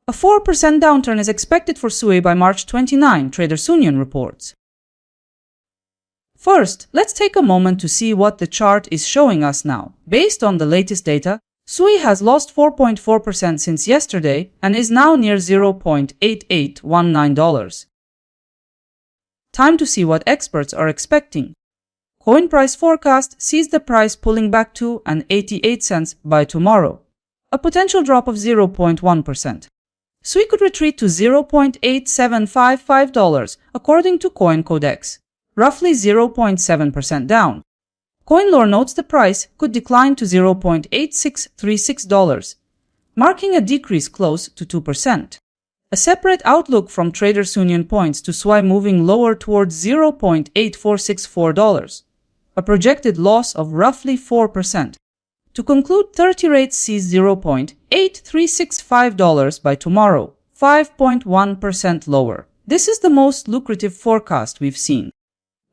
A 4% downturn is expected for SUI by March 29, Traders Union reports. First, let's take a moment to see what the chart is showing us now. Based on the latest data, SUI has lost 4.4% since yesterday and is now near $0.8819. Time to see what experts are expecting. Coin price forecast sees the price pulling back to $0.88 by tomorrow, a potential drop of 0.1%. SUI could retreat to $0.8755 according to Coin Codex, roughly 0.7% down. CoinLore notes the price could decline to $0.8636, marking a decrease close to 2%. A separate outlook from Traders Union points to SUI moving lower towards $0.8464, a projected loss of roughly 4%. To conclude, 30 rates sees $0.8365 by tomorrow, 5.1% lower. This is the most lucrative forecast we've seen.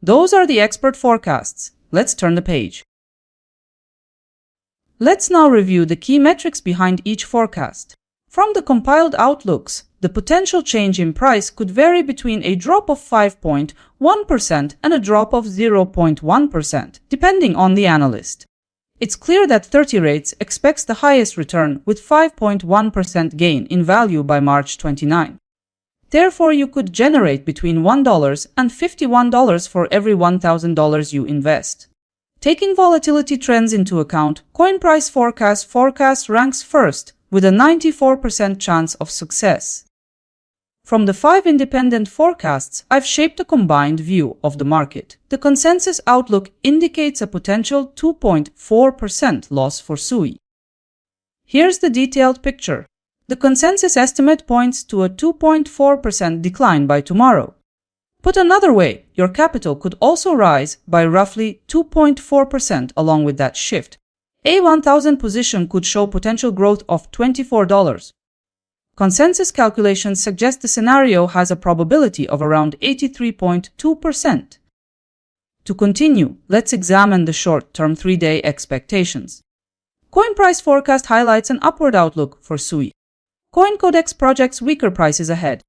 Those are the expert forecasts. Let's turn the page. Let's now review the key metrics behind each forecast. From the compiled outlooks, the potential change in price could vary between a drop of 5.1% and a drop of 0.1%, depending on the analyst. It's clear that 30 rates expects the highest return with 5.1% gain in value by March 29. Therefore, you could generate between $1 and $51 for every $1,000 you invest. Taking volatility trends into account, Coin Price Forecast ranks first with a 94% chance of success. From the 5 independent forecasts, I've shaped a combined view of the market. The consensus outlook indicates a potential 2.4% loss for SUI. Here's the detailed picture. The consensus estimate points to a 2.4% decline by tomorrow. Put another way, your capital could also rise by roughly 2.4% along with that shift. A 1,000 position could show potential growth of $24. Consensus calculations suggest the scenario has a probability of around 83.2%. To continue, let's examine the short-term 3-day expectations. Coin Price Forecast highlights an upward outlook for SUI. Coin Codex projects weaker prices ahead.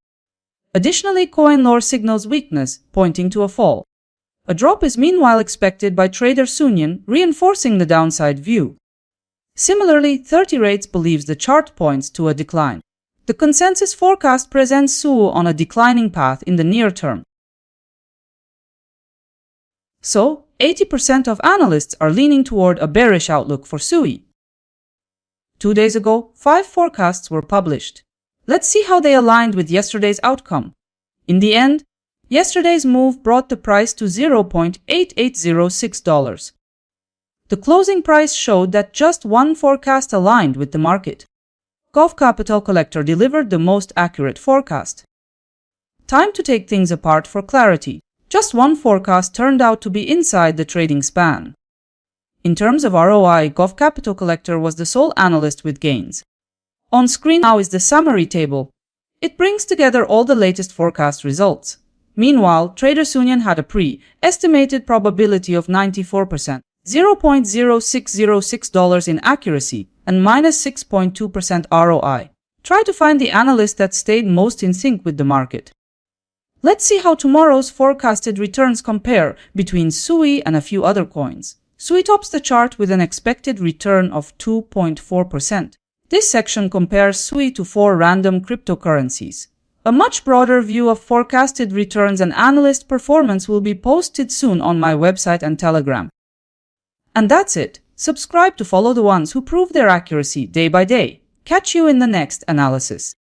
Additionally, CoinLore signals weakness, pointing to a fall. A drop is meanwhile expected by Traders Union, reinforcing the downside view. Similarly, 30 rates believes the chart points to a decline. The consensus forecast presents SUI on a declining path in the near term. So, 80% of analysts are leaning toward a bearish outlook for SUI. 2 days ago, 5 forecasts were published. Let's see how they aligned with yesterday's outcome. In the end, yesterday's move brought the price to $0.8806. The closing price showed that just one forecast aligned with the market. Gulf Capital Collector delivered the most accurate forecast. Time to take things apart for clarity. Just one forecast turned out to be inside the trading span. In terms of ROI, Gulf Capital Collector was the sole analyst with gains. On screen now is the summary table. It brings together all the latest forecast results. Meanwhile, Traders Union had a pre-estimated probability of 94%, $0.0606 in accuracy, and minus 6.2% ROI. Try to find the analyst that stayed most in sync with the market. Let's see how tomorrow's forecasted returns compare between SUI and a few other coins. SUI tops the chart with an expected return of 2.4%. This section compares SUI to 4 random cryptocurrencies. A much broader view of forecasted returns and analyst performance will be posted soon on my website and Telegram. And that's it. Subscribe to follow the ones who prove their accuracy day by day. Catch you in the next analysis.